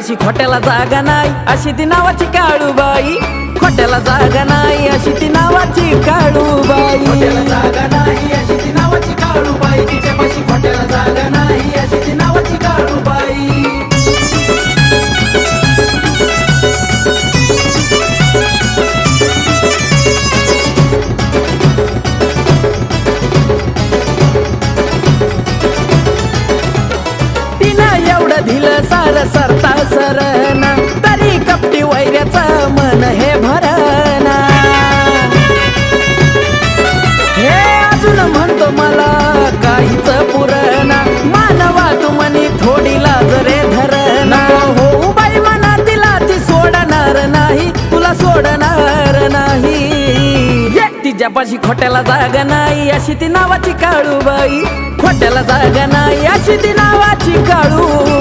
तिच्यापाशी खोट्याला जागा नाही अशी ती नावाची काळूबाई. खोट्याला जागा नाही अशी ती नावाची काळूबाई. खोट्याला जागा नाही अशी ती नावाची काळूबाई. तिच्यापाशी खोट्याला जागा नाही अशी ती नावाची काळूबाई. तिनं एवढं दिलं सार सरता सरना तरी कपटी वैऱ्याचं मन हे भरणा. हे अजून म्हणतो मला काहीच पुरणा. मानवा तू म्हणी थोडी लाज रे धरणा. हो बाई म्हणा तिला ती सोडणार नाही तुला सोडणार नाही. तिच्यापाशी खोट्याला जागा नाही अशी ती नावाची काळूबाई. खोट्याला जागा नाही अशी ती नावाची काळू